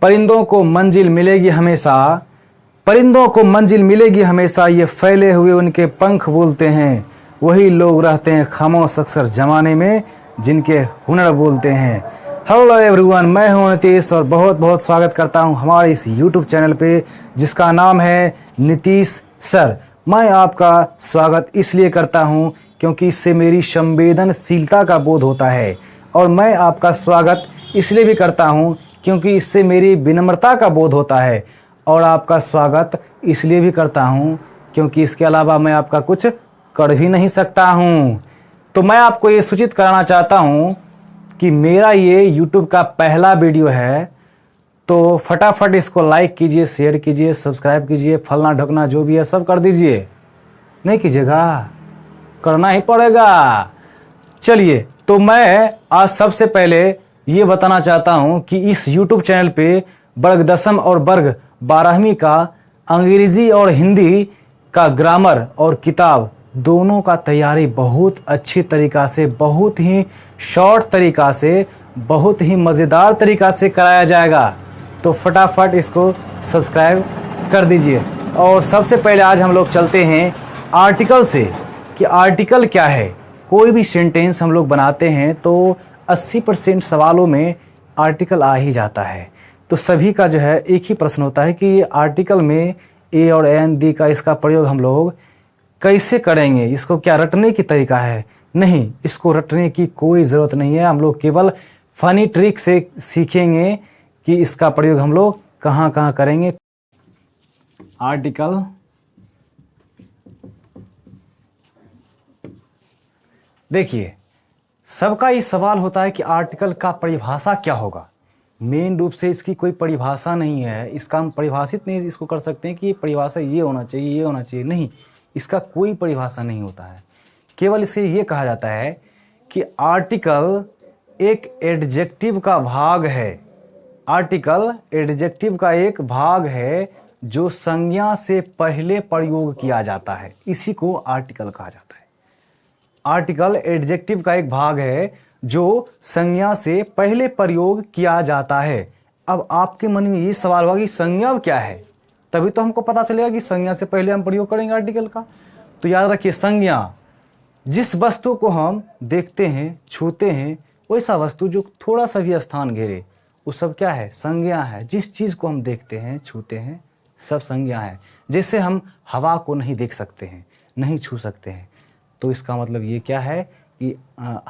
परिंदों को मंजिल मिलेगी हमेशा, परिंदों को मंजिल मिलेगी हमेशा, ये फैले हुए उनके पंख बोलते हैं। वही लोग रहते हैं खामोश अक्सर ज़माने में, जिनके हुनर बोलते हैं। हेलो एवरीवन, मैं हूं नीतीश और बहुत बहुत स्वागत करता हूं हमारे इस यूट्यूब चैनल पे जिसका नाम है नीतीश सर। मैं आपका स्वागत इसलिए करता हूं क्योंकि इससे मेरी संवेदनशीलता का बोध होता है, और मैं आपका स्वागत इसलिए भी करता हूं क्योंकि इससे मेरी विनम्रता का बोध होता है, और आपका स्वागत इसलिए भी करता हूं क्योंकि इसके अलावा मैं आपका कुछ कर भी नहीं सकता हूं। तो मैं आपको ये सूचित कराना चाहता हूं कि मेरा ये YouTube का पहला वीडियो है, तो फटाफट इसको लाइक कीजिए, शेयर कीजिए, सब्सक्राइब कीजिए, फलना ढकना जो भी है सब कर दीजिए। नहीं कीजिएगा? करना ही पड़ेगा। चलिए, तो मैं आज सबसे पहले ये बताना चाहता हूं कि इस YouTube चैनल पे वर्ग 10वीं और वर्ग 12वीं का अंग्रेजी और हिंदी का ग्रामर और किताब दोनों का तैयारी बहुत अच्छी तरीक़ा से, बहुत ही शॉर्ट तरीक़ा से, बहुत ही मज़ेदार तरीक़ा से कराया जाएगा। तो फटाफट इसको सब्सक्राइब कर दीजिए। और सबसे पहले आज हम लोग चलते हैं आर्टिकल से, कि आर्टिकल क्या है। कोई भी सेंटेंस हम लोग बनाते हैं तो 80% सवालों में आर्टिकल आ ही जाता है। तो सभी का जो है एक ही प्रश्न होता है कि ये आर्टिकल में ए और एन दी का इसका प्रयोग हम लोग कैसे करेंगे, इसको क्या रटने की तरीका है? नहीं, इसको रटने की कोई ज़रूरत नहीं है। हम लोग केवल फनी ट्रिक से सीखेंगे कि इसका प्रयोग हम लोग कहाँ कहाँ करेंगे। आर्टिकल, देखिए सबका ये सवाल होता है कि आर्टिकल का परिभाषा क्या होगा। मेन रूप से इसकी कोई परिभाषा नहीं है, इसका हम परिभाषित नहीं इसको कर सकते हैं कि ये परिभाषा ये होना चाहिए, ये होना चाहिए। नहीं, इसका कोई परिभाषा नहीं होता है। केवल इसे ये कहा जाता है कि आर्टिकल एक एडजेक्टिव का भाग है। आर्टिकल एडजेक्टिव का एक भाग है जो संज्ञा से पहले प्रयोग किया जाता है, इसी को आर्टिकल कहा जाता है। आर्टिकल एडजेक्टिव का एक भाग है जो संज्ञा से पहले प्रयोग किया जाता है। अब आपके मन में ये सवाल होगा कि संज्ञा क्या है, तभी तो हमको पता चलेगा कि संज्ञा से पहले हम प्रयोग करेंगे आर्टिकल का। तो याद रखिए, संज्ञा जिस वस्तु को हम देखते हैं, छूते हैं, वैसा वस्तु जो थोड़ा सा भी स्थान घेरे, वो सब क्या है? संज्ञा है। जिस चीज़ को हम देखते हैं, छूते हैं, सब संज्ञा है। जैसे हम हवा को नहीं देख सकते हैं, नहीं छू सकते हैं, तो इसका मतलब ये क्या है कि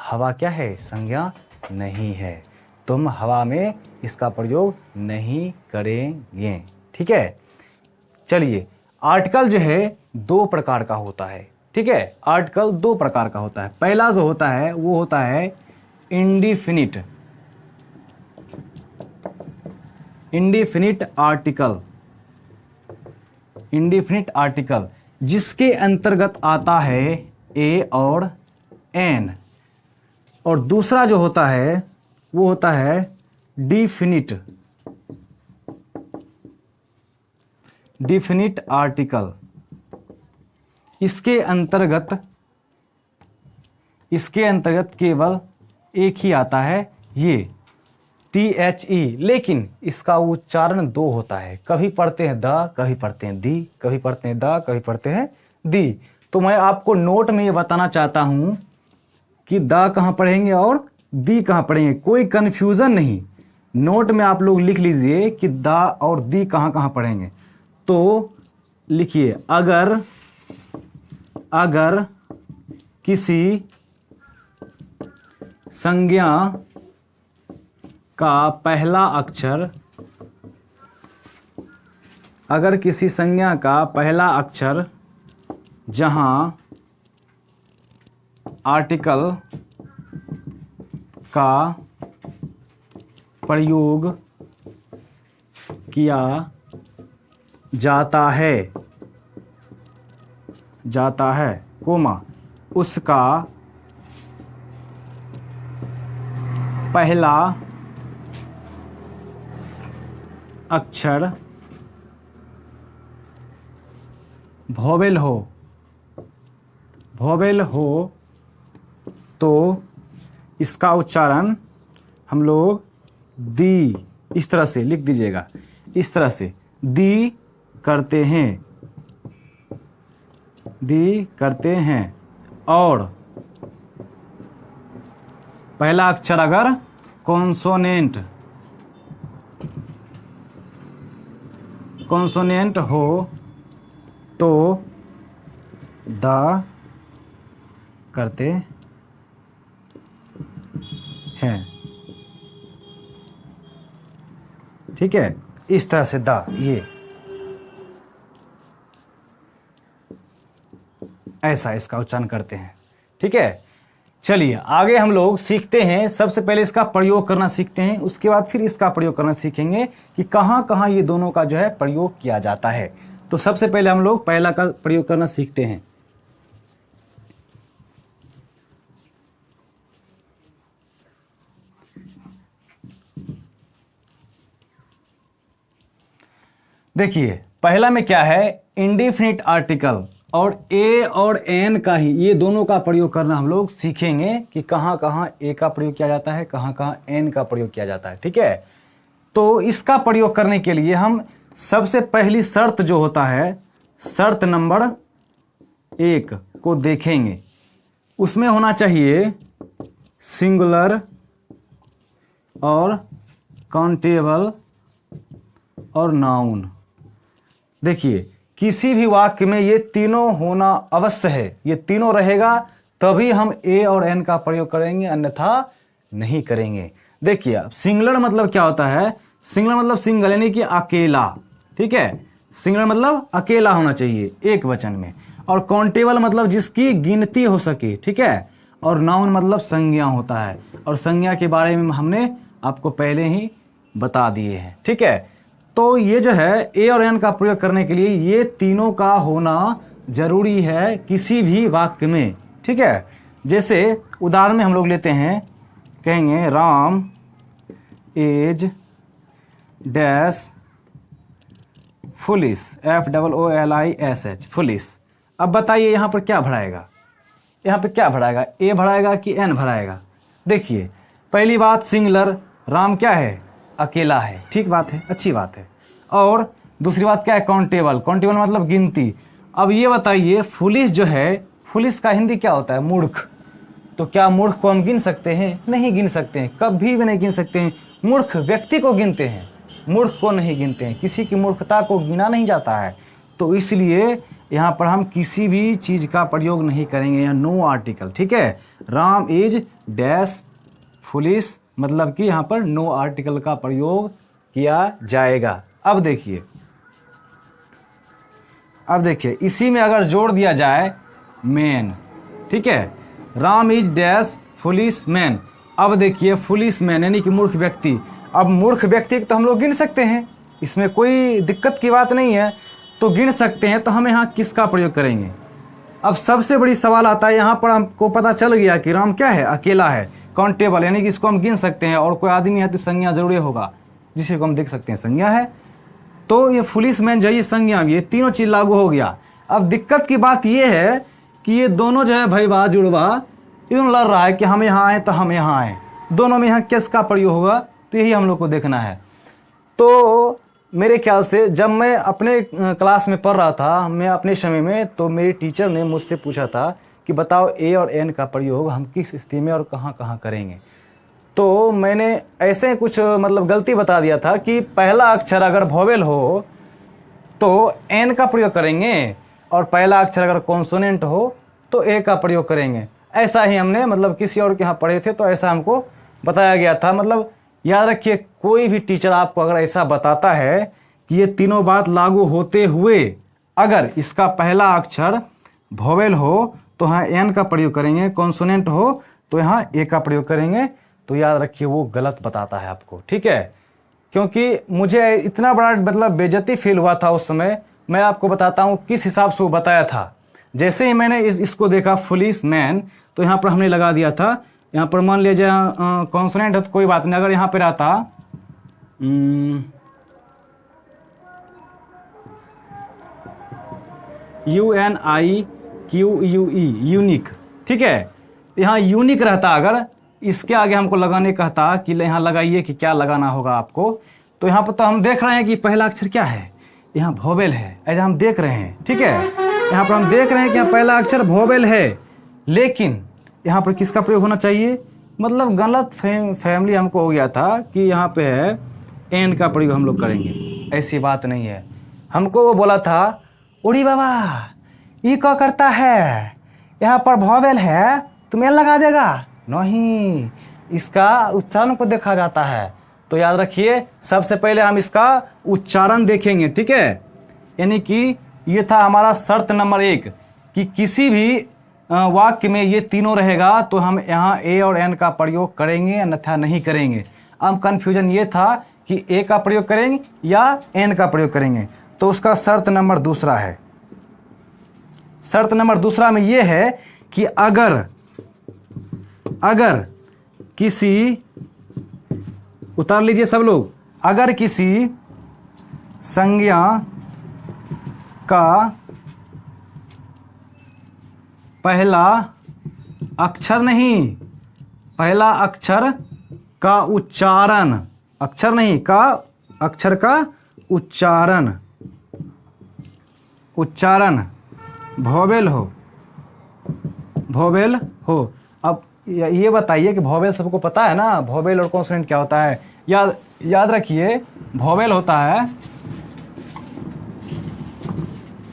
हवा क्या है? संज्ञा नहीं है। तो हम हवा में इसका प्रयोग नहीं करेंगे। ठीक है। चलिए, आर्टिकल जो है दो प्रकार का होता है। ठीक है, आर्टिकल दो प्रकार का होता है। पहला जो होता है वो होता है indefinite, indefinite article, indefinite article जिसके अंतर्गत आता है ए और एन। और दूसरा जो होता है वो होता है डिफिनिट, डिफिनिट आर्टिकल। इसके अंतर्गत केवल एक ही आता है, ये THE, लेकिन इसका उच्चारण दो होता है। कभी पढ़ते हैं द, कभी पढ़ते हैं दी, कभी पढ़ते हैं द, कभी पढ़ते हैं दी। तो मैं आपको नोट में ये बताना चाहता हूं कि द कहाँ पढ़ेंगे और दी कहाँ पढ़ेंगे, कोई कन्फ्यूज़न नहीं। नोट में आप लोग लिख लीजिए कि द और दी कहाँ कहाँ पढ़ेंगे। तो लिखिए, अगर किसी संज्ञा का पहला अक्षर, अगर किसी संज्ञा का पहला अक्षर जहां आर्टिकल का प्रयोग किया जाता है, कोमा, उसका पहला अक्षर वोवेल हो तो इसका उच्चारण हम लोग दी इस तरह से लिख दीजिएगा, इस तरह से दी करते हैं, दी करते हैं। और पहला अक्षर अगर कॉन्सोनेंट हो तो द करते हैं। ठीक है, इस तरह से द, ये ऐसा इसका उच्चारण करते हैं। ठीक है, चलिए आगे हम लोग सीखते हैं। सबसे पहले इसका प्रयोग करना सीखते हैं, उसके बाद फिर इसका प्रयोग करना सीखेंगे कि कहाँ कहाँ ये दोनों का जो है प्रयोग किया जाता है। तो सबसे पहले हम लोग पहला का प्रयोग करना सीखते हैं। देखिए पहला में क्या है, इंडेफिनिट आर्टिकल, और ए और एन का ही, ये दोनों का प्रयोग करना हम लोग सीखेंगे कि कहाँ कहाँ ए का प्रयोग किया जाता है, कहाँ कहाँ एन का प्रयोग किया जाता है। ठीक है, तो इसका प्रयोग करने के लिए हम सबसे पहली शर्त जो होता है, शर्त नंबर 1 को देखेंगे। उसमें होना चाहिए सिंगुलर और काउंटेबल और नाउन। देखिए किसी भी वाक्य में ये तीनों होना अवश्य है, ये तीनों रहेगा तभी हम ए और एन का प्रयोग करेंगे, अन्यथा नहीं करेंगे। देखिए अब सिंगुलर मतलब क्या होता है, सिंगुलर मतलब सिंगल यानी कि अकेला। ठीक है, सिंगुलर मतलब अकेला होना चाहिए एक वचन में, और काउंटेबल मतलब जिसकी गिनती हो सके। ठीक है, और नाउन मतलब संज्ञा होता है, और संज्ञा के बारे में हमने आपको पहले ही बता दिए हैं। ठीक है, तो ये जो है ए और एन का प्रयोग करने के लिए ये तीनों का होना जरूरी है किसी भी वाक्य में। ठीक है, जैसे उदाहरण में हम लोग लेते हैं, कहेंगे Ram is dash foolish, FOOLISH, foolish. अब बताइए यहाँ पर क्या भराएगा, यहाँ पे क्या भराएगा, ए भराएगा कि एन भराएगा। देखिए पहली बात सिंगुलर, राम क्या है, अकेला है। ठीक बात है, अच्छी बात है। और दूसरी बात क्या है, काउंटेबल, काउंटेबल मतलब गिनती। अब ये बताइए फुलिश जो है, फुलिश का हिंदी क्या होता है, मूर्ख। तो क्या मूर्ख को हम गिन सकते हैं, नहीं गिन सकते हैं, कभी भी नहीं गिन सकते हैं। मूर्ख व्यक्ति को गिनते हैं, मूर्ख को नहीं गिनते हैं, किसी की मूर्खता को गिना नहीं जाता है। तो इसलिए यहाँ पर हम किसी भी चीज़ का प्रयोग नहीं करेंगे, या नो आर्टिकल। ठीक है, राम इज डैश फुलिश मतलब कि यहाँ पर नो आर्टिकल का प्रयोग किया जाएगा। अब देखिए इसी में अगर जोड़ दिया जाए मैन। ठीक है, Ram is dash foolish man. अब देखिए फुलिश मैन यानी कि मूर्ख व्यक्ति। अब मूर्ख व्यक्ति तो हम लोग गिन सकते हैं, इसमें कोई दिक्कत की बात नहीं है, तो गिन सकते हैं। तो हम यहाँ किसका प्रयोग करेंगे। अब सबसे बड़ी सवाल आता है, यहाँ पर हमको पता चल गया कि राम क्या है, अकेला है, काउंटेबल यानी कि इसको हम गिन सकते हैं, और कोई आदमी है तो संज्ञा जरूरी होगा, जिसे को हम देख सकते हैं संज्ञा है। तो ये फुलिश मैन जो है, ये संज्ञा भी, ये तीनों चीज़ लागू हो गया। अब दिक्कत की बात ये है कि ये दोनों जो है भईवा जुड़वा, ये दोनों लड़ रहा है कि हम यहाँ आए तो हम यहाँ आए, दोनों में यहाँ किसका प्रयोग होगा, तो यही हम लोग को देखना है। तो मेरे ख्याल से जब मैं अपने क्लास में पढ़ रहा था, मैं अपने समय में, तो मेरी टीचर ने मुझसे पूछा था कि बताओ ए और एन का प्रयोग हम किस स्थिति में और कहाँ कहाँ करेंगे। तो मैंने ऐसे कुछ मतलब गलती बता दिया था कि पहला अक्षर अगर वोवेल हो तो एन का प्रयोग करेंगे, और पहला अक्षर अगर कॉन्सोनेंट हो तो ए का प्रयोग करेंगे। ऐसा ही हमने मतलब किसी और के यहाँ पढ़े थे, तो ऐसा हमको बताया गया था। मतलब याद रखिए, कोई भी टीचर आपको अगर ऐसा बताता है कि ये तीनों बात लागू होते हुए अगर इसका पहला अक्षर वोवेल हो तो यहाँ एन का प्रयोग करेंगे, कॉन्सोनेंट हो तो यहाँ ए का प्रयोग करेंगे, तो याद रखिए वो गलत बताता है आपको। ठीक है, क्योंकि मुझे इतना बड़ा मतलब बेइज्जती फील हुआ था उस समय। मैं आपको बताता हूँ किस हिसाब से वो बताया था। जैसे ही मैंने इसको देखा फुलिश मैन, तो यहाँ पर हमने लगा दिया था, यहाँ पर मान लीजिए कॉन्सोनेंट है तो कोई बात नहीं, अगर यहाँ पर आता UNIQUE, यूनिक। ठीक है, यहाँ यूनिक रहता, अगर इसके आगे हमको लगाने कहता कि यहाँ लगाइए कि क्या लगाना होगा आपको, तो यहाँ पर तो हम देख रहे हैं कि पहला अक्षर क्या है, यहाँ वोवेल है, ऐसा हम देख रहे हैं। ठीक है, यहाँ पर हम देख रहे हैं कि यहाँ पहला अक्षर वोवेल है, लेकिन यहाँ पर किसका प्रयोग होना चाहिए, मतलब गलत फैमिली हमको हो गया था कि यहाँ पे है एन का प्रयोग हम लोग करेंगे। ऐसी बात नहीं है। हमको वो बोला था उड़ी बाबा ये क्या करता है, यहाँ पर वोवेल है तुम एन लगा देगा, नहीं, इसका उच्चारण को देखा जाता है। तो याद रखिए, सबसे पहले हम इसका उच्चारण देखेंगे। ठीक है, यानी कि ये था हमारा शर्त नंबर 1 कि किसी भी वाक्य में ये तीनों रहेगा तो हम यहाँ ए और एन का प्रयोग करेंगे अन्यथा नहीं करेंगे। अब कन्फ्यूजन ये था कि ए का प्रयोग करेंगे या एन का प्रयोग करेंगे, तो उसका शर्त नंबर 2 है। शर्त नंबर 2 में ये है कि अगर किसी, उतार लीजिए सब लोग, अगर किसी संज्ञा का पहला अक्षर नहीं, पहला अक्षर का उच्चारण, अक्षर नहीं का अक्षर का उच्चारण वोवेल हो। अब ये बताइए कि वोवेल सबको पता है ना, वोवेल और कॉन्सोनेंट क्या होता है। याद रखिए, वोवेल होता है,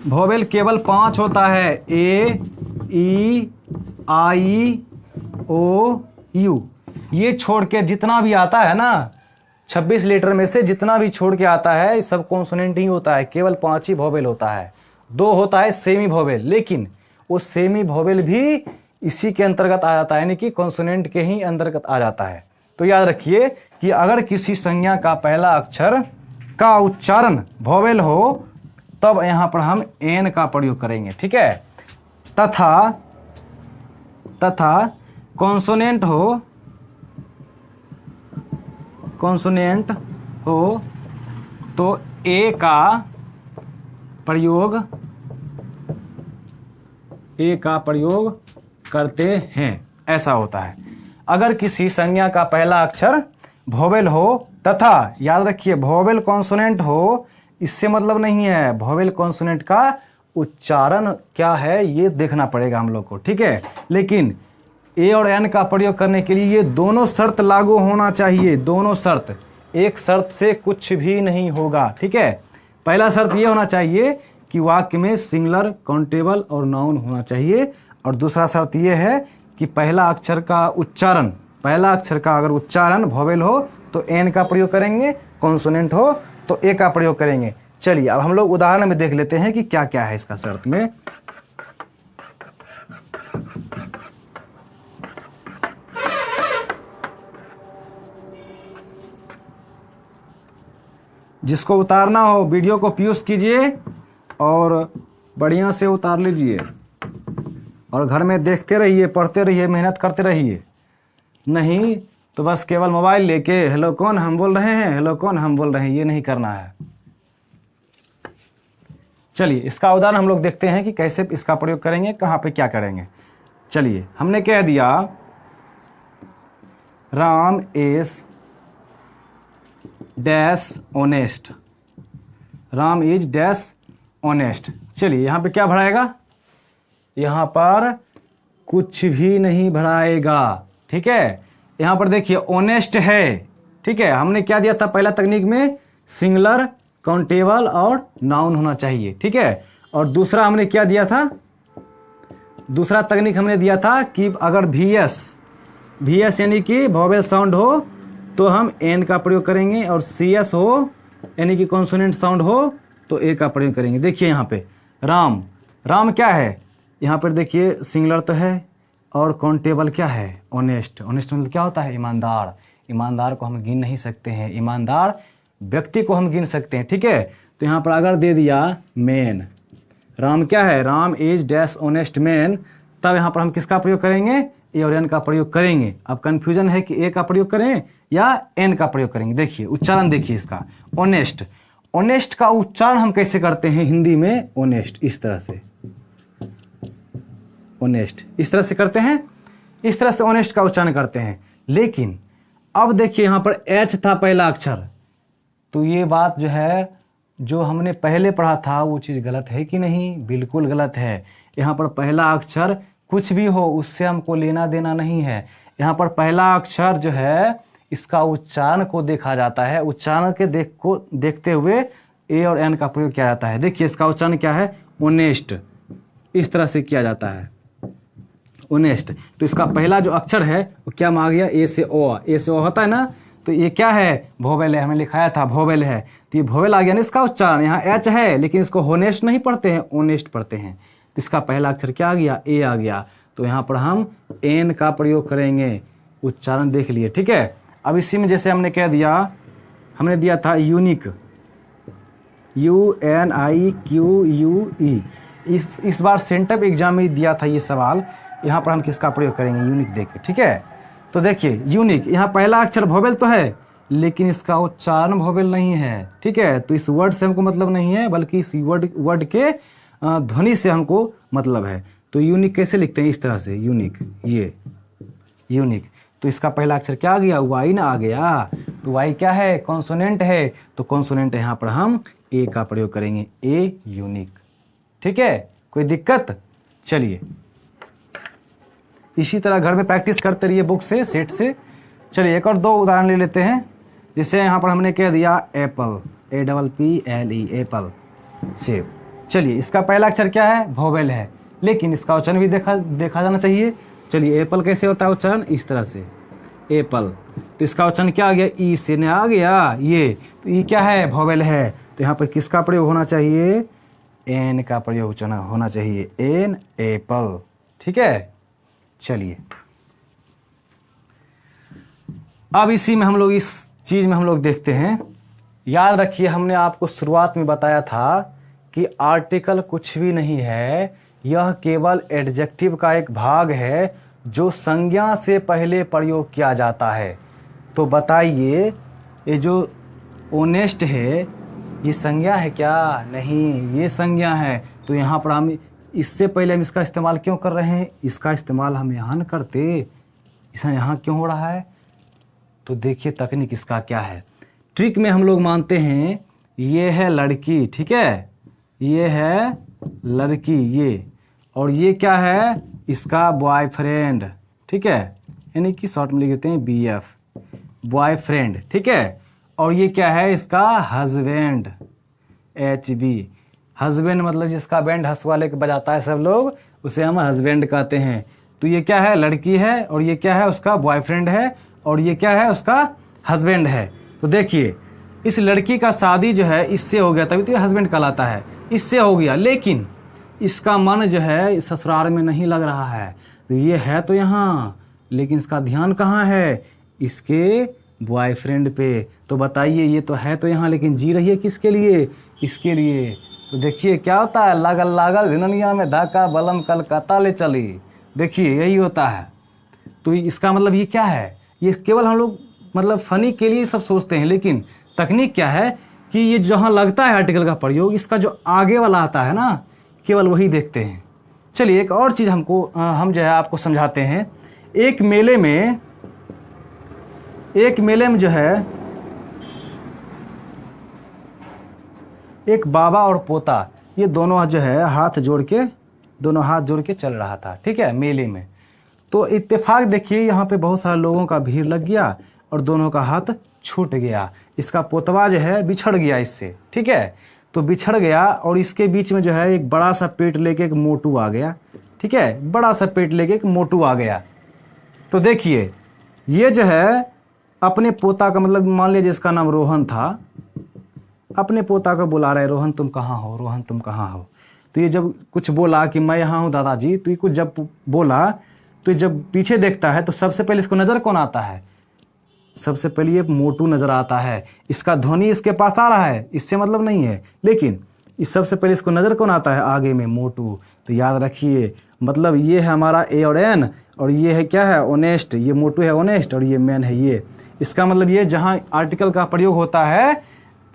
वोवेल केवल 5 होता है, ए ई आई ओ यू। ये छोड़ के जितना भी आता है ना, 26 लेटर में से जितना भी छोड़ के आता है सब कॉन्सोनेंट ही होता है, केवल 5 ही वोवेल होता है। 2 होता है सेमी वोवेल, लेकिन वो सेमी वोवेल भी इसी के अंतर्गत आ जाता है, यानी कि कॉन्सोनेंट के ही अंतर्गत आ जाता है। तो याद रखिए कि अगर किसी संज्ञा का पहला अक्षर का उच्चारण वोवेल हो तब यहाँ पर हम एन का प्रयोग करेंगे। ठीक है, तथा कॉन्सोनेंट हो तो ए का प्रयोग करते हैं, ऐसा होता है। अगर किसी संज्ञा का पहला अक्षर वोवेल हो तथा, याद रखिए, वोवेल कॉन्सोनेंट हो, इससे मतलब नहीं है, वोवेल कॉन्सोनेंट का उच्चारण क्या है ये देखना पड़ेगा हम लोग को। ठीक है, लेकिन ए और एन का प्रयोग करने के लिए ये दोनों शर्त लागू होना चाहिए, दोनों शर्त, एक शर्त से कुछ भी नहीं होगा। ठीक है, पहला शर्त ये होना चाहिए कि वाक्य में सिंगुलर, काउंटेबल और नाउन होना चाहिए, और दूसरा शर्त ये है कि पहला अक्षर का अगर उच्चारण वोवेल हो तो एन का प्रयोग करेंगे, कॉन्सोनेंट हो तो ए का प्रयोग करेंगे। चलिए अब हम लोग उदाहरण में देख लेते हैं कि क्या क्या है इसका शर्त में। जिसको उतारना हो वीडियो को पॉज कीजिए और बढ़िया से उतार लीजिए, और घर में देखते रहिए, पढ़ते रहिए, मेहनत करते रहिए। नहीं तो बस केवल मोबाइल लेके हेलो कौन हम बोल रहे हैं, हेलो कौन हम बोल रहे हैं, ये नहीं करना है। चलिए इसका उदाहरण हम लोग देखते हैं कि कैसे इसका प्रयोग करेंगे, कहाँ पे क्या करेंगे। चलिए, हमने कह दिया Ram is dash honest, Ram is dash honest. चलिए यहाँ पे क्या भराएगा, यहाँ पर कुछ भी नहीं भराएगा। ठीक है, यहाँ पर देखिए ऑनेस्ट है। ठीक है, हमने क्या दिया था पहला तकनीक में, सिंगुलर, काउंटेबल और नाउन होना चाहिए। ठीक है, और दूसरा हमने क्या दिया था, दूसरा तकनीक हमने दिया था कि अगर VS यानी कि वोवेल साउंड हो तो हम एन का प्रयोग करेंगे, और CS हो यानी कि कॉन्सोनेंट साउंड हो तो ए का प्रयोग करेंगे। देखिए यहाँ पे राम क्या है, यहाँ पर देखिए सिंगुलर तो है, और काउंटेबल क्या है, ऑनेस्ट मतलब क्या होता है, ईमानदार को हम गिन नहीं सकते हैं, ईमानदार व्यक्ति को हम गिन सकते हैं। ठीक है, तो यहाँ पर अगर दे दिया मैन, राम क्या है, Ram is dash honest man, तब यहाँ पर हम किसका प्रयोग करेंगे, ए और एन का प्रयोग करेंगे। अब कंफ्यूजन है कि ए का प्रयोग करें या एन का प्रयोग करेंगे। देखिए उच्चारण देखिए इसका, ऑनेस्ट का उच्चारण हम कैसे करते हैं हिंदी में, ऑनेस्ट इस तरह से, ऑनेस्ट इस तरह से करते हैं, इस तरह से ऑनेस्ट का उच्चारण करते हैं। लेकिन अब देखिए यहाँ पर एच था पहला अक्षर, तो ये बात जो है, जो हमने पहले पढ़ा था वो चीज़ गलत है कि नहीं? बिल्कुल गलत है। यहाँ पर पहला अक्षर कुछ भी हो उससे हमको लेना देना नहीं है। यहाँ पर पहला अक्षर जो है इसका उच्चारण को देखा जाता है, उच्चारण के देखते हुए ए और एन का प्रयोग किया जाता है। देखिए इसका उच्चारण क्या है? ओनेस्ट, इस तरह से किया जाता है, ओनेस्ट। तो इसका पहला जो अक्षर है वो क्या आ गया? ए से ओ, ए से ओ होता है ना, तो ये क्या है? वोवेल है, हमें लिखाया था वोवेल है, तो ये वोवेल आ गया ना इसका उच्चारण। यहाँ एच है लेकिन इसको होनेस्ट नहीं पढ़ते हैं, ओनेस्ट पढ़ते हैं। तो इसका पहला अक्षर क्या आ गया? ए आ गया। तो यहाँ पर हम एन का प्रयोग करेंगे, उच्चारण देख लिए, ठीक है। अब इसी में जैसे हमने कह दिया, हमने दिया था यूनिक, UNIQUE। इस बार सेंटअप एग्जाम में दिया था ये सवाल। यहाँ पर हम किसका प्रयोग करेंगे? यूनिक देके, ठीक है। तो देखिए यूनिक, यहाँ पहला अक्षर वोवेल तो है लेकिन इसका उच्चारण वोवेल नहीं है, ठीक है। तो इस वर्ड से हमको मतलब नहीं है, बल्कि इस वर्ड के ध्वनि से हमको मतलब है। तो यूनिक कैसे लिखते हैं? इस तरह से, यूनिक, ये यूनिक। तो इसका पहला अक्षर क्या आ गया? वाई ना आ गया। तो वाई क्या है? कॉन्सोनेंट है। तो कॉन्सोनेंट यहाँ पर हम ए का प्रयोग करेंगे, ए यूनिक, ठीक है। कोई दिक्कत? चलिए इसी तरह घर में प्रैक्टिस करते रहिए बुक से, सेट से। चलिए एक और दो उदाहरण ले लेते हैं। जैसे यहाँ पर हमने कह दिया एप्पल, APPLE, एप्पल, सेब। चलिए इसका पहला अक्षर क्या है? वोवेल है, लेकिन इसका उच्चारण भी देखा जाना चाहिए। चलिए एप्पल कैसे होता है उच्चारण? इस तरह से, एप्पल। तो इसका उच्चारण क्या आ गया? ई से ने आ गया ये। तो ई क्या है? वोवेल है। तो यहाँ पर किसका प्रयोग होना चाहिए? एन का प्रयोग होना चाहिए, एन, एप्पल, ठीक है। चलिए अब इसी में हम लोग, इस चीज में हम लोग देखते हैं। याद रखिए हमने आपको शुरुआत में बताया था कि आर्टिकल कुछ भी नहीं है, यह केवल एडजेक्टिव का एक भाग है जो संज्ञा से पहले प्रयोग किया जाता है। तो बताइए ये जो ओनेस्ट है ये संज्ञा है क्या? नहीं, ये संज्ञा है। तो यहाँ पर हम इससे पहले हम इसका इस्तेमाल क्यों कर रहे हैं? इसका इस्तेमाल हम यहाँ न करते, इसे यहाँ क्यों हो रहा है? तो देखिए तकनीक इसका क्या है। ट्रिक में हम लोग मानते हैं ये है लड़की, ठीक है, ये है लड़की, ये, और ये क्या है? इसका बॉयफ्रेंड, ठीक है, यानी कि शॉर्ट में लिख देते हैं BF, बॉयफ्रेंड, ठीक है। और ये क्या है? इसका हस्बैंड, HB, हस्बैंड मतलब जिसका बैंड हंसुआ लेके बजाता है सब लोग, उसे हम हस्बैंड कहते हैं। तो ये क्या है? लड़की है, और ये क्या है? उसका बॉयफ्रेंड है, और ये क्या है? उसका हस्बैंड है। तो देखिए इस लड़की का शादी जो है इससे हो गया, तभी तो ये हस्बैंड कहलाता है, इससे हो गया, लेकिन इसका मन जो है इस ससुराल में नहीं लग रहा है। तो ये है तो यहाँ, लेकिन इसका ध्यान कहाँ है? इसके बॉयफ्रेंड पे। तो बताइए ये तो है तो यहाँ, लेकिन जी रही है किसके लिए? इसके लिए। तो देखिए क्या होता है? लागल लागल रिननिया में धाका बलम कलकत्ता ले चली। देखिए यही होता है। तो इसका मतलब ये क्या है? ये केवल हम लोग मतलब फनी के लिए सब सोचते हैं, लेकिन तकनीक क्या है कि ये जहाँ लगता है आर्टिकल का प्रयोग, इसका जो आगे वाला आता है ना, केवल वही देखते हैं। चलिए एक और चीज़ हम जो है आपको समझाते हैं। एक मेले में जो है एक बाबा और पोता, ये दोनों जो है दोनों हाथ जोड़ के चल रहा था, ठीक है, मेले में। तो इत्तेफाक देखिए यहाँ पे बहुत सारे लोगों का भीड़ लग गया और दोनों का हाथ छूट गया। इसका पोतवा जो है बिछड़ गया इससे, ठीक है। तो बिछड़ गया और इसके बीच में जो है एक बड़ा सा पेट लेके एक मोटू आ गया, ठीक है, बड़ा सा पेट लेके एक मोटू आ गया। तो देखिए ये जो है अपने पोता का, मतलब मान लीजिए जिसका नाम रोहन था, अपने पोता को बुला रहे, रोहन तुम कहाँ हो, रोहन तुम कहाँ हो। तो ये जब कुछ बोला कि मैं यहाँ हूँ दादाजी, तो ये कुछ जब बोला तो जब पीछे देखता है तो सबसे पहले इसको नज़र कौन आता है? सबसे पहले ये मोटू नज़र आता है। इसका ध्वनि इसके पास आ रहा है, इससे मतलब नहीं है, लेकिन इस सबसे पहले इसको नज़र कौन आता है? आगे में मोटू। तो याद रखिए मतलब ये है हमारा ए और एन, और ये है क्या है? ऑनेस्ट। ये मोटू है ऑनेस्ट और ये मैन है ये। इसका मतलब ये जहाँ आर्टिकल का प्रयोग होता है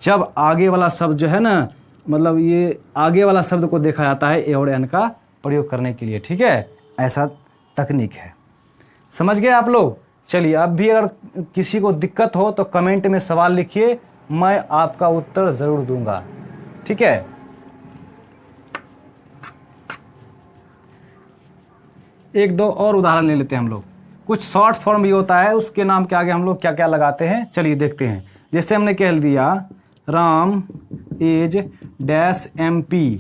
जब आगे वाला शब्द जो है ना, मतलब ये आगे वाला शब्द को देखा जाता है ए और एन का प्रयोग करने के लिए, ठीक है। ऐसा तकनीक है, समझ गए आप लोग। चलिए अब भी अगर किसी को दिक्कत हो तो कमेंट में सवाल लिखिए, मैं आपका उत्तर ज़रूर दूंगा। ठीक है, एक दो और उदाहरण ले लेते हैं हम लोग। कुछ शॉर्ट फॉर्म भी होता है, उसके नाम के आगे हम लोग क्या क्या लगाते हैं, चलिए देखते हैं। जैसे हमने कह दिया Ram is dash MP।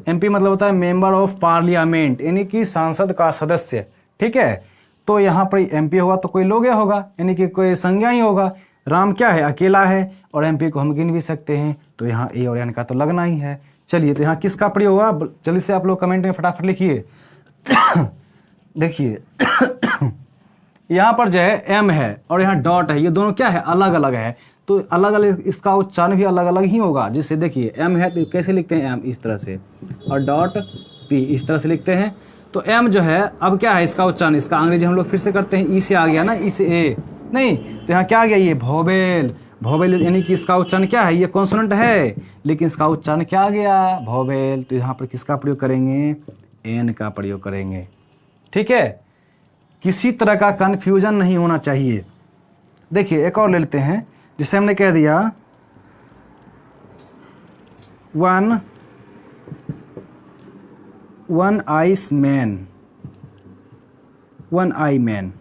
MP मतलब होता है मेंबर ऑफ पार्लियामेंट, यानी कि सांसद का सदस्य। ठीक है, तो यहाँ पर MP होगा तो कोई लोग होगा, यानी कि कोई संज्ञा ही होगा। राम क्या है, अकेला है, और MP को हम गिन भी सकते हैं, तो यहाँ ए और एन का तो लगना ही है। चलिए, तो यहाँ किसका प्रयोग होगा, जल्दी से आप लोग कमेंट में फटाफट लिखिए। देखिए यहाँ पर जो है M है और यहाँ डॉट है, ये दोनों क्या है, अलग अलग है, तो अलग अलग इसका उच्चारण भी अलग अलग ही होगा। जैसे देखिए M है तो कैसे लिखते हैं, M इस तरह से, और डॉट P इस तरह से लिखते हैं। तो M जो है, अब क्या है इसका उच्चारण, इसका अंग्रेजी हम लोग फिर से करते हैं, ई से आ गया ना, ई से ए नहीं, तो यहाँ क्या आ गया, ये भोवेल। भोवेल यानी कि इसका उच्चारण क्या है, ये कॉन्सोनेंट है, लेकिन इसका उच्चारण क्या आ गया, भोवेल। तो यहाँ पर किसका प्रयोग करेंगे, एन का प्रयोग करेंगे। ठीक है, किसी तरह का कन्फ्यूजन नहीं होना चाहिए। देखिए एक और ले लेते हैं, जिसे हमने कह दिया वन आई मैन,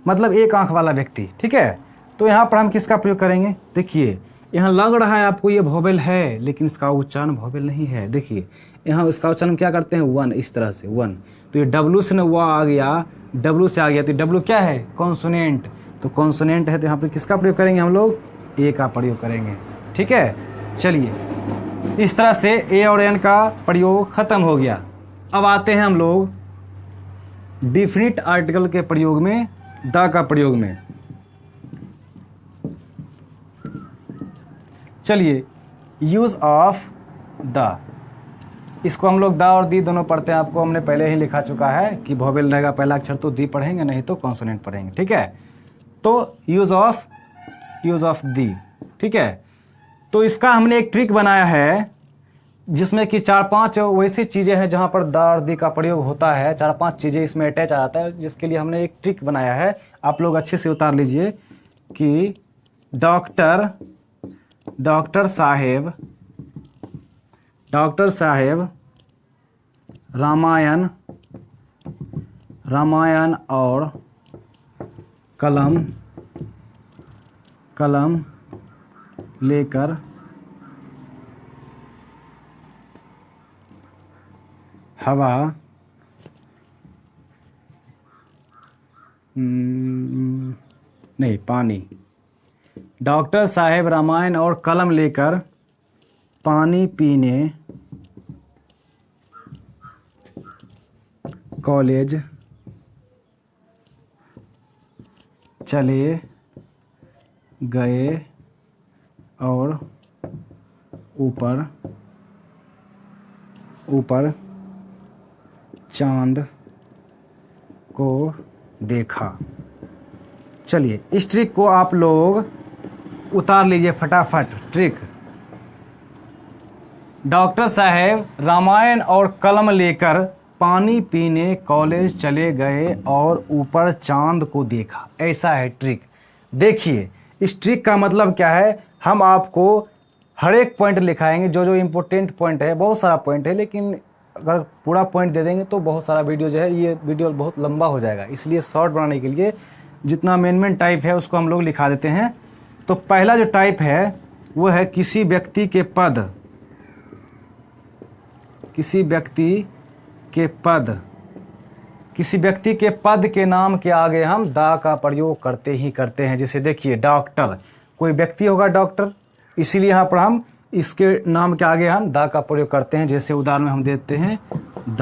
मतलब एक आंख वाला व्यक्ति। ठीक है, तो यहाँ पर हम किसका प्रयोग करेंगे, देखिए यहाँ लग रहा है आपको ये भोवेल है, लेकिन इसका उच्चारण भोवेल नहीं है। देखिए यहाँ इसका उच्चारण क्या करते हैं, वन, इस तरह से वन। तो ये W से न वो आ गया, W से आ गया, तो W क्या है, कॉन्सोनेंट। तो कॉन्सोनेंट है, तो यहाँ पर किसका प्रयोग करेंगे हम लोग, ए का प्रयोग करेंगे। ठीक है, चलिए इस तरह से ए और एन का प्रयोग खत्म हो गया। अब आते हैं हम लोग डिफिनिट आर्टिकल के प्रयोग में, द का प्रयोग में। चलिए, यूज ऑफ द, इसको हम लोग द और दी दोनों पढ़ते हैं, आपको हमने पहले ही लिखा चुका है कि भोवेल रहेगा पहला अक्षर तो दी पढ़ेंगे, नहीं तो कॉन्सोनेंट पढ़ेंगे। ठीक है, तो यूज ऑफ दी। ठीक है, तो इसका हमने एक ट्रिक बनाया है, जिसमें कि 4-5 वैसी चीज़ें हैं जहाँ पर द और दी का प्रयोग होता है, 4-5 चीज़ें इसमें अटैच आ जाता है, जिसके लिए हमने एक ट्रिक बनाया है। आप लोग अच्छे से उतार लीजिए कि डॉक्टर साहेब रामायण और कलम लेकर हवा नहीं पानी, डॉक्टर साहेब रामायण और कलम लेकर पानी पीने कॉलेज चले गए और ऊपर चांद को देखा। चलिए इस ट्रिक को आप लोग उतार लीजिए फटाफट। ट्रिक, डॉक्टर साहेब रामायण और कलम लेकर पानी पीने कॉलेज चले गए और ऊपर चांद को देखा, ऐसा है ट्रिक। देखिए इस ट्रिक का मतलब क्या है, हम आपको हर एक पॉइंट लिखाएंगे, जो जो इम्पोर्टेंट पॉइंट है, बहुत सारा पॉइंट है, लेकिन अगर पूरा पॉइंट दे देंगे तो बहुत सारा वीडियो जो है, ये वीडियो बहुत लंबा हो जाएगा, इसलिए शॉर्ट बनाने के लिए जितना मेन टाइप है उसको हम लोग लिखा देते हैं। तो पहला जो टाइप है वो है किसी व्यक्ति के पद के नाम के आगे हम द का प्रयोग करते हैं। जैसे देखिए डॉक्टर, कोई व्यक्ति होगा डॉक्टर, इसीलिए यहाँ पर हम इसके नाम के आगे हम द का प्रयोग करते हैं। जैसे उदाहरण में हम देते हैं द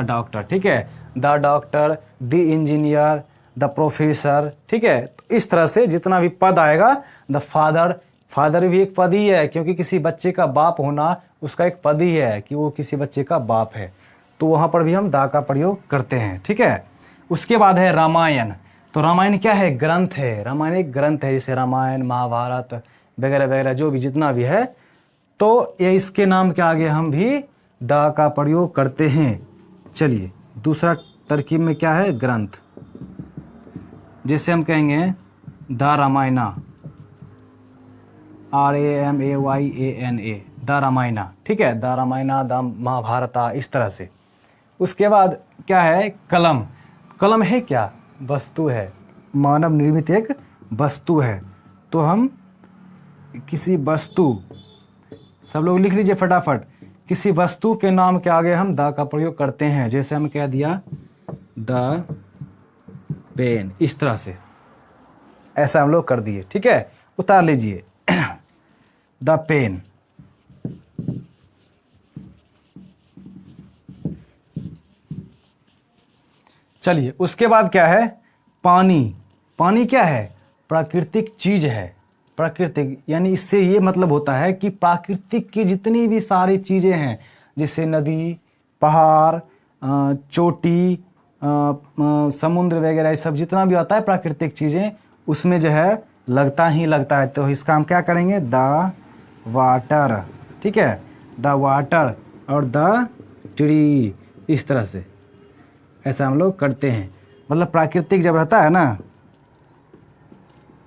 डॉक्टर, ठीक है, the doctor, the engineer, the professor, ठीक है। तो इस तरह से जितना भी पद आएगा, द फादर भी एक पद ही है, क्योंकि किसी बच्चे का बाप होना उसका एक पद ही है कि वो किसी बच्चे का बाप है, तो वहाँ पर भी हम द का प्रयोग करते हैं, ठीक है। उसके बाद है रामायण। तो रामायण क्या है, ग्रंथ है, रामायण एक ग्रंथ है, जैसे रामायण, महाभारत वगैरह वगैरह जो भी जितना भी है, तो ये इसके नाम के आगे हम भी द का प्रयोग करते हैं। चलिए दूसरा तरकीब में क्या है, ग्रंथ। जैसे हम कहेंगे the Ramayana, RAMAYANA, the Ramayana, ठीक है, द रामायणा, द महाभारता, इस तरह से। उसके बाद क्या है, कलम। कलम है क्या, वस्तु है, मानव निर्मित एक वस्तु है। तो हम किसी वस्तु, सब लोग लिख लीजिए फटाफट, किसी वस्तु के नाम के आगे हम द का प्रयोग करते हैं। जैसे हम कह दिया द पेन, इस तरह से, ऐसा हम लोग कर दिए, ठीक है। उतार लीजिए द पेन। चलिए, उसके बाद क्या है, पानी। पानी क्या है, प्राकृतिक चीज है। प्राकृतिक यानी इससे ये मतलब होता है कि प्राकृतिक की जितनी भी सारी चीजें हैं, जैसे नदी, पहाड़, चोटी, समुद्र वगैरह, ये सब जितना भी आता है प्राकृतिक चीजें, उसमें जो है लगता ही लगता है। तो इसका हम क्या करेंगे, द वाटर, ठीक है, द वाटर और द ट्री, इस तरह से ऐसा हम लोग करते हैं। मतलब प्राकृतिक जब रहता है ना,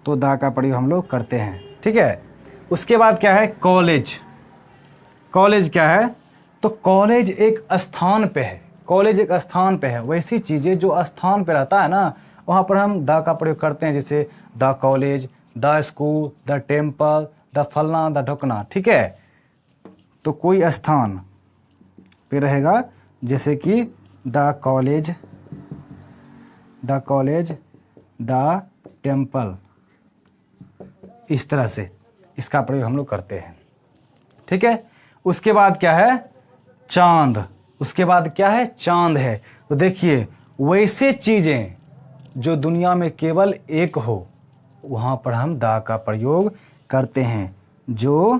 तो द का प्रयोग हम लोग करते हैं, ठीक है। उसके बाद क्या है, कॉलेज। कॉलेज क्या है, तो कॉलेज एक स्थान पे है। कॉलेज एक स्थान पे है। वैसी चीज़ें जो स्थान पे रहता है ना, वहाँ पर हम द का प्रयोग करते हैं। जैसे the college, the school, the temple, the फलना, द ढुकना, ठीक है। तो कोई स्थान पे रहेगा, जैसे कि the college, the college, the temple, इस तरह से इसका प्रयोग हम लोग करते हैं, ठीक है। उसके बाद क्या है, चांद। उसके बाद क्या है, चांद है। तो देखिए, वैसे चीजें जो दुनिया में केवल एक हो, वहां पर हम द का प्रयोग करते हैं। जो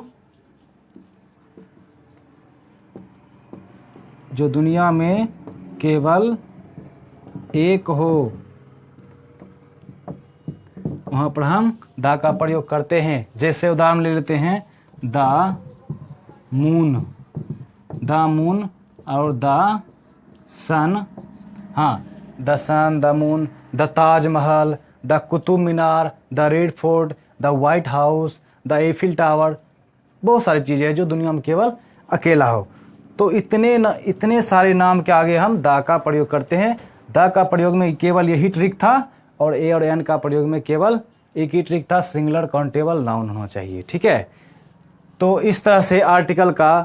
दुनिया में केवल एक हो, वहां पर हम द का प्रयोग करते हैं। जैसे उदाहरण ले लेते हैं, द मून, द मून और द सन, हाँ, the sun, the moon, the Taj Mahal, the Qutub Minar, the Red Fort, the White House, the Eiffel Tower, बहुत सारी चीज़ें हैं जो दुनिया में केवल अकेला हो। तो इतने सारे नाम के आगे हम द का प्रयोग करते हैं। द का प्रयोग में केवल यही ट्रिक था, और ए और एन का प्रयोग में केवल एक ही ट्रिक था, सिंगुलर काउंटेबल नाउन होना चाहिए, ठीक है। तो इस तरह से आर्टिकल का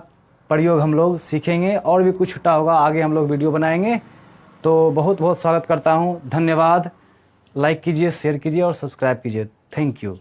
प्रयोग हम लोग सीखेंगे, और भी कुछ छुट्टा होगा आगे हम लोग वीडियो बनाएंगे। तो बहुत बहुत स्वागत करता हूँ, धन्यवाद। लाइक कीजिए, शेयर कीजिए और सब्सक्राइब कीजिए। Thank you.